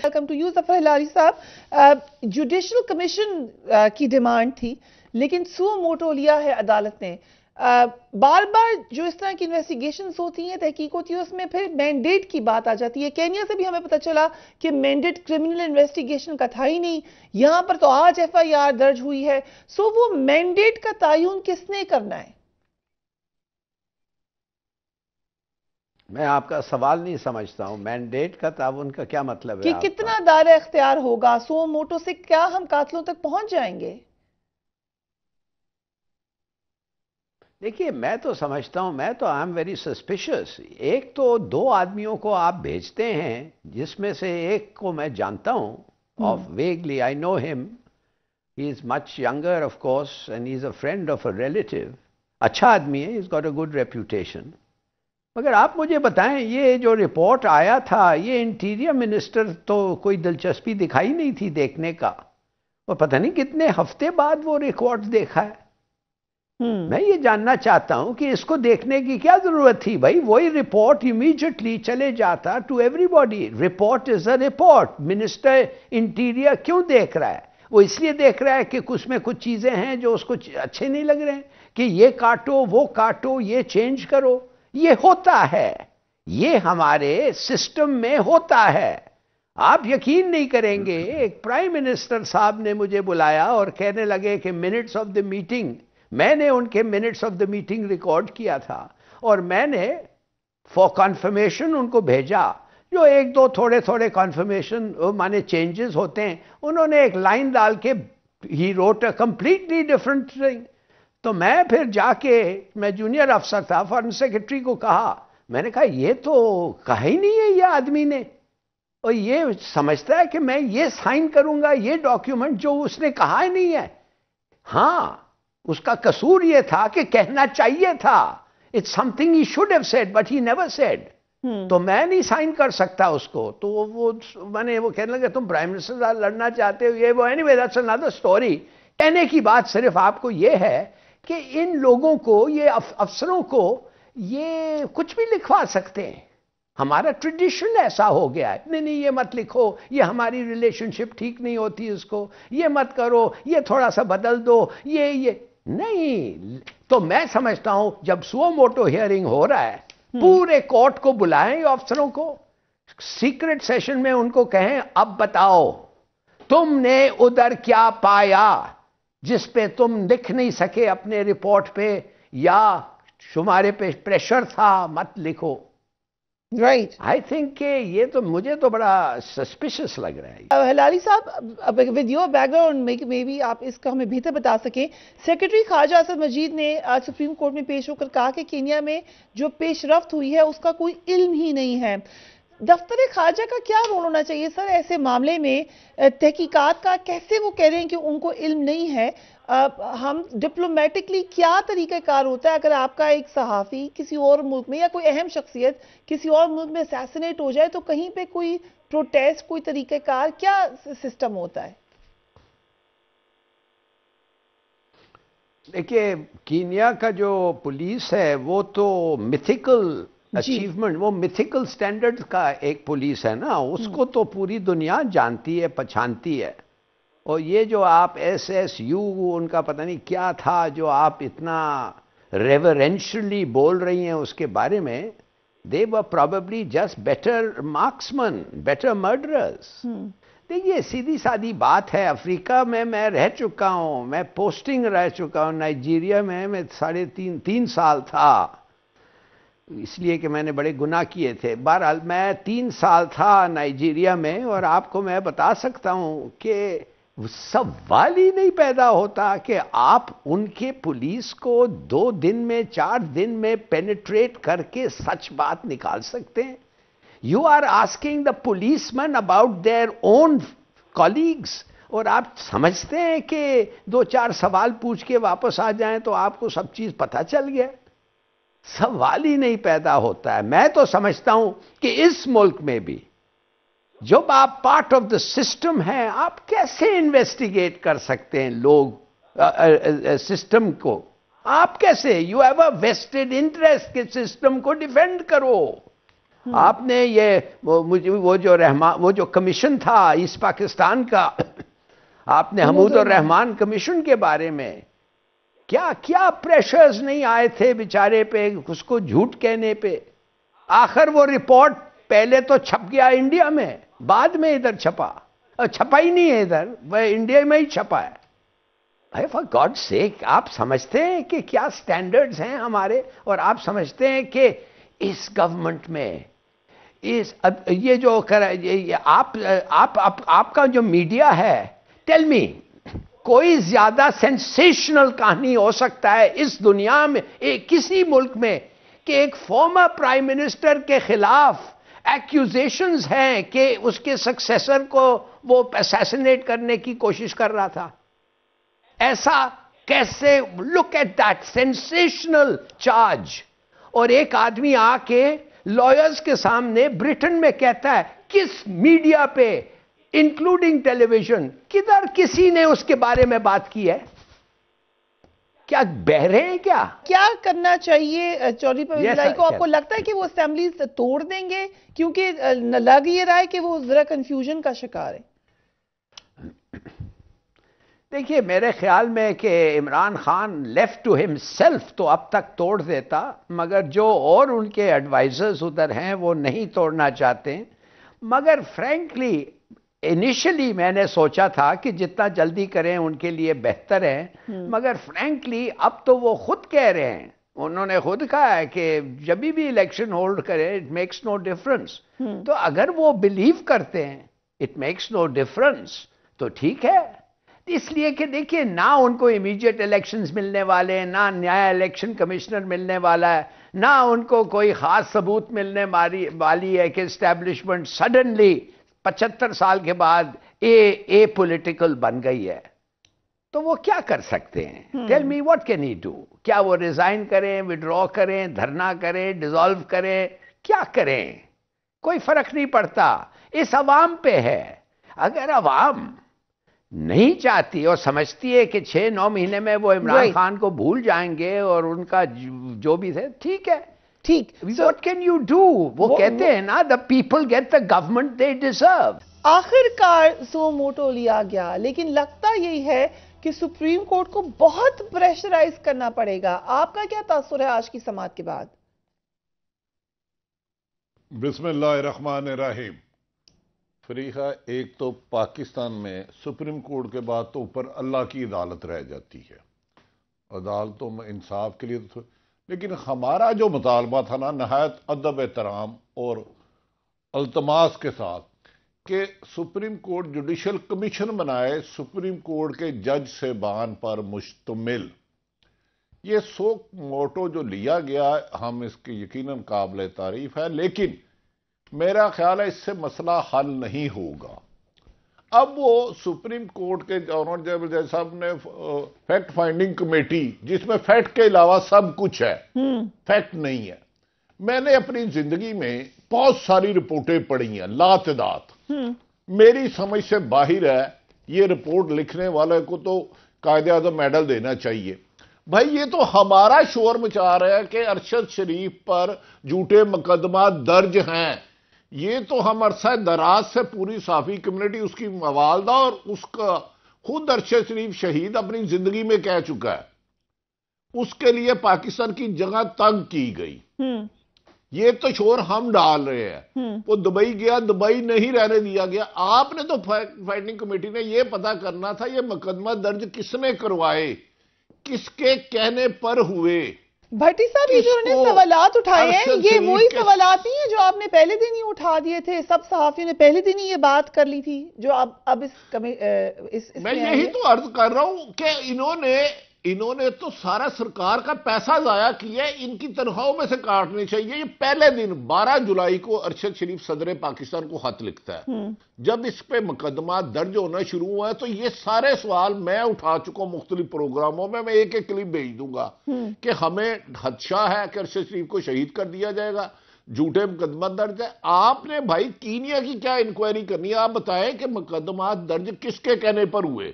Welcome to you ظفر ہلالی صاحب. Judicial commission کی demand تھی لیکن سو موٹو لیا ہے عدالت نے. بار بار جو اس طرح کی انویسٹیگیشنز ہوتی ہیں، تحقیق ہوتی ہے، اس میں پھر مینڈیٹ کی بات آ جاتی ہے. کینیا سے بھی ہمیں پتہ چلا کہ مینڈیٹ کرمنل انویسٹیگیشن کا تھا ہی نہیں. یہاں پر تو آج ایف آئی آر درج ہوئی ہے. سو وہ مینڈیٹ کا تعین کس نے کرنا ہے؟ میں آپ کا سوال نہیں سمجھتا ہوں. مینڈیٹ کا تعاون کا کیا مطلب ہے؟ کہ کتنا دائرہ اختیار ہوگا؟ سو موٹو سے کیا ہم قاتلوں تک پہنچ جائیں گے؟ دیکھیے، میں تو سمجھتا ہوں، میں تو آئی ایم ویری سسپیشس. ایک تو دو آدمیوں کو آپ بھیجتے ہیں جس میں سے ایک کو میں جانتا ہوں of ویگلی. I know him. He is much younger of course and he is a friend of a relative. اچھا آدمی ہے، ہی از گاٹ اے گڈ ریپیوٹیشن. مگر آپ مجھے بتائیں، یہ جو رپورٹ آیا تھا، یہ انٹیریئر منسٹر تو کوئی دلچسپی دکھائی نہیں تھی دیکھنے کا، اور پتہ نہیں کتنے ہفتے بعد وہ ریکارڈ دیکھا ہے. میں یہ جاننا چاہتا ہوں کہ اس کو دیکھنے کی کیا ضرورت تھی؟ بھائی وہی رپورٹ امیجیٹلی چلے جاتا to everybody. Report is a report. Minister interior کیوں دیکھ رہا ہے؟ وہ اس لیے دیکھ رہا ہے کہ اس میں کچھ چیزیں ہیں جو اس کو اچھے نہیں لگ رہے ہیں، کہ یہ کاٹو، وہ کاٹو، یہ چینج کرو. یہ ہوتا ہے، یہ ہمارے سسٹم میں ہوتا ہے. آپ یقین نہیں کریں گے، ایک پرائم منسٹر صاحب نے مجھے بلایا اور کہنے لگے کہ منٹس آف دا میٹنگ، میں نے ان کے minutes of the meeting record کیا تھا اور میں نے فار کنفرمیشن ان کو بھیجا. جو ایک دو تھوڑے کنفرمیشن مانے چینجز ہوتے ہیں، انہوں نے ایک لائن ڈال کے he wrote a completely different thing. تو میں پھر جا کے، میں جونیئر افسر تھا، فارن سیکرٹری کو کہا، میں نے کہا یہ تو کہا ہی نہیں ہے یہ آدمی نے، اور یہ سمجھتا ہے کہ میں یہ سائن کروں گا یہ ڈاکیومنٹ جو اس نے کہا ہی نہیں ہے. ہاں، اس کا قصور یہ تھا کہ کہنا چاہیے تھا. It's something he should have said but he never said. تو میں نہیں سائن کر سکتا اس کو. تو وہ کہنے لگے تم پرائم منسٹر سے لڑنا چاہتے ہو، یہ وہ. Any way that's another story. کہنے کی بات صرف آپ کو یہ ہے کہ ان لوگوں کو، یہ افسروں کو، یہ کچھ بھی لکھوا سکتے ہیں. ہمارا ٹریڈیشن ایسا ہو گیا ہے، نہیں یہ مت لکھو، یہ ہماری ریلیشن شپ ٹھیک نہیں ہوتی، اس کو یہ مت کرو، یہ تھوڑا سا بدل دو، یہ نہیں. تو میں سمجھتا ہوں جب سو موٹو ہیئرنگ ہو رہا ہے، پورے کورٹ کو بلائیں افسروں کو، سیکرٹ سیشن میں ان کو کہیں اب بتاؤ تم نے ادھر کیا پایا جس پہ تم لکھ نہیں سکے اپنے رپورٹ پہ، یا تمہارے پہ پریشر تھا مت لکھو. رائٹ. آئی تھنک کہ یہ تو مجھے تو بڑا سسپیشس لگ رہا ہے. ہلالی صاحب، with your background maybe آپ اس کا ہمیں بہتر بتا سکیں. سیکرٹری خارجہ اسد مجید نے آج سپریم کورٹ میں پیش ہو کر کہا کہ کینیا میں جو پیش رفت ہوئی ہے اس کا کوئی علم ہی نہیں ہے. دفتر خارجہ کا کیا رول ہونا چاہیے سر ایسے معاملے میں؟ تحقیقات کا کیسے وہ کہہ رہے ہیں کہ ان کو علم نہیں ہے؟ ہم ڈپلومیٹکلی کیا طریقہ کار ہوتا ہے اگر آپ کا ایک صحافی کسی اور ملک میں، یا کوئی اہم شخصیت کسی اور ملک میں اسیسینیٹ ہو جائے، تو کہیں پہ کوئی پروٹیسٹ، کوئی طریقہ کار، کیا سسٹم ہوتا ہے؟ دیکھیے، کینیا کا جو پولیس ہے وہ تو میتھیکل اچیومنٹ، وہ میتھیکل سٹینڈرڈ کا ایک پولیس ہے نا، اس کو تو پوری دنیا جانتی ہے، پہچانتی ہے. اور یہ جو آپ SSU ان کا پتہ نہیں کیا تھا جو آپ اتنا ریورینشلی بول رہی ہیں اس کے بارے میں، they were probably just better marksmen, better murderers. دیکھیے سیدھی سادی بات ہے، افریقہ میں رہ چکا ہوں، میں پوسٹنگ رہ چکا ہوں نائجیریا میں 3.5 سال تھا، اس لیے کہ میں نے بڑے گناہ کیے تھے. بہرحال میں 3 سال تھا نائجیریا میں، اور آپ کو میں بتا سکتا ہوں کہ سوال ہی نہیں پیدا ہوتا کہ آپ ان کے پولیس کو 2 دن میں 4 دن میں پینیٹریٹ کر کے سچ بات نکال سکتے ہیں. You are asking the policeman about their own colleagues, اور آپ سمجھتے ہیں کہ 2-4 سوال پوچھ کے واپس آ جائیں تو آپ کو سب چیز پتہ چل گیا. سوال ہی نہیں پیدا ہوتا ہے. میں تو سمجھتا ہوں کہ اس ملک میں بھی جب آپ پارٹ آف دا سسٹم ہیں، آپ کیسے انویسٹیگیٹ کر سکتے ہیں لوگ سسٹم کو؟ آپ کیسے؟ You have a vested interest کہ سسٹم کو ڈیفینڈ کرو. آپ نے یہ وہ جو کمیشن تھا ایسٹ پاکستان کا، آپ نے حمود الرحمان کمیشن کے بارے میں کیا پریشرز نہیں آئے تھے بیچارے پہ اس کو جھوٹ کہنے پہ؟ آخر وہ رپورٹ پہلے تو چھپ گیا انڈیا میں، بعد میں ادھر چھپا ہی نہیں ہے، ادھر وہ انڈیا میں ہی چھپا ہے۔ بھائی فار گاڈ سیک، آپ سمجھتے ہیں کہ کیا سٹینڈرڈز ہیں ہمارے، اور آپ سمجھتے ہیں کہ اس گورنمنٹ میں یہ جو آپ کا جو میڈیا ہے، ٹیل می کوئی زیادہ سینسیشنل کہانی ہو سکتا ہے اس دنیا میں کسی ملک میں کہ ایک فارمر پرائم منسٹر کے خلاف ایکیوزیشنز ہیں کہ اس کے سکسیسر کو وہ اسیسینیٹ کرنے کی کوشش کر رہا تھا؟ ایسا کیسے؟ Look at that sensational charge, اور ایک آدمی آ کے لائرز کے سامنے برٹن میں کہتا ہے، کس میڈیا پہ انکلوڈنگ ٹیلی ویژن کدھر کسی نے اس کے بارے میں بات کی ہے؟ کیا بہرے ہیں کیا کرنا چاہیے چودھری پرویز الہی کو؟ آپ کو لگتا ہے کہ وہ اسمبلیز توڑ دیں گے؟ کیونکہ لگ یہ رہا ہے کہ وہ ذرا کنفیوژن کا شکار ہے۔ دیکھیے میرے خیال میں کہ عمران خان لیفٹ ٹو ہم سیلف تو اب تک توڑ دیتا، مگر جو اور ان کے ایڈوائزرز ادھر ہیں وہ نہیں توڑنا چاہتے۔ مگر فرینکلی انیشلی میں نے سوچا تھا کہ جتنا جلدی کریں ان کے لیے بہتر ہے، مگر فرینکلی اب تو وہ خود کہہ رہے ہیں، انہوں نے خود کہا ہے کہ جب بھی الیکشن ہولڈ کریں اٹ میکس نو ڈفرنس۔ تو اگر وہ بلیو کرتے ہیں اٹ میکس نو ڈفرنس تو ٹھیک ہے، اس لیے کہ دیکھیے نہ ان کو امیڈیٹ الیکشنز ملنے والے ہیں، نہ نیا الیکشن کمشنر ملنے والا ہے، نہ ان کو کوئی خاص ثبوت ملنے والی ہے کہ اسٹیبلشمنٹ سڈنلی 75 سال کے بعد اے پولیٹیکل بن گئی ہے۔ تو وہ کیا کر سکتے ہیں؟ Tell me what can he do? کیا وہ ریزائن کریں، وڈرا کریں، دھرنا کریں، ڈیزالو کریں، کیا کریں؟ کوئی فرق نہیں پڑتا، اس عوام پہ ہے۔ اگر عوام نہیں چاہتی اور سمجھتی ہے کہ 6-9 مہینے میں وہ عمران خان کو بھول جائیں گے اور ان کا جو بھی ہے ٹھیک ہے، ٹھیک، what can you do؟ وہ کہتے ہیں نا the people get the government they deserve۔ آخر کار سو موٹو لیا گیا، لیکن لگتا یہی ہے کہ سپریم کورٹ کو بہت پریشرائز کرنا پڑے گا۔ آپ کا کیا تاثر ہے آج کی سماعت کے بعد؟ بسم اللہ الرحمن الرحیم۔ فریقہ، ایک تو پاکستان میں سپریم کورٹ کے بعد تو اوپر اللہ کی عدالت رہ جاتی ہے، عدالتوں میں انصاف کے لیے تو، لیکن ہمارا جو مطالبہ تھا نا نہایت ادب احترام اور التماس کے ساتھ کہ سپریم کورٹ جوڈیشل کمیشن بنائے سپریم کورٹ کے جج صاحبان پر مشتمل، یہ سو موٹو جو لیا گیا ہم اس کی یقیناً قابل تعریف ہے، لیکن میرا خیال ہے اس سے مسئلہ حل نہیں ہوگا۔ اب وہ سپریم کورٹ کے جنرل جج صاحب نے فیکٹ فائنڈنگ کمیٹی، جس میں فیکٹ کے علاوہ سب کچھ ہے، فیکٹ نہیں ہے۔ میں نے اپنی زندگی میں بہت ساری رپورٹیں پڑھی ہیں، لاتعداد، میری سمجھ سے باہر ہے۔ یہ رپورٹ لکھنے والے کو تو قائد اعظم میڈل دینا چاہیے۔ بھائی یہ تو ہمارا شور مچا رہا ہے کہ ارشد شریف پر جھوٹے مقدمات درج ہیں۔ یہ تو ہم عرصہ دراز سے پوری صحافی کمیونٹی، اس کی والدہ اور اس کا خود ارشد شریف شہید اپنی زندگی میں کہہ چکا ہے، اس کے لیے پاکستان کی جگہ تنگ کی گئی۔ یہ تو شور ہم ڈال رہے ہیں۔ وہ دبئی گیا، دبئی نہیں رہنے دیا گیا۔ آپ نے تو فائنڈنگ کمیٹی نے یہ پتا کرنا تھا یہ مقدمہ درج کس نے کروائے، کس کے کہنے پر ہوئے۔ بھٹی صاحب، یہ جو انہوں نے سوالات اٹھائے ہیں یہ وہی سوالات نہیں ہیں جو آپ نے پہلے دن ہی اٹھا دیے تھے؟ سب صحافیوں نے پہلے دن ہی یہ بات کر لی تھی جو اب میں یہی تو عرض کر رہا ہوں کہ انہوں نے تو سارا سرکار کا پیسہ ضائع کیا ہے، ان کی تنخواہوں میں سے کاٹنے چاہیے۔ یہ پہلے دن 12 جولائی کو ارشد شریف صدر پاکستان کو خط لکھتا ہے، جب اس پہ مقدمات درج ہونا شروع ہوا ہے تو یہ سارے سوال میں اٹھا چکا ہوں مختلف پروگراموں میں ایک ایک کلپ بھیج دوں گا کہ ہمیں خدشہ ہے کہ ارشد شریف کو شہید کر دیا جائے گا، جھوٹے مقدمات درج ہے۔ آپ نے بھائی کینیا کی کیا انکوائری کرنی ہے؟ آپ بتائیں کہ مقدمات درج کس کے کہنے پر ہوئے؟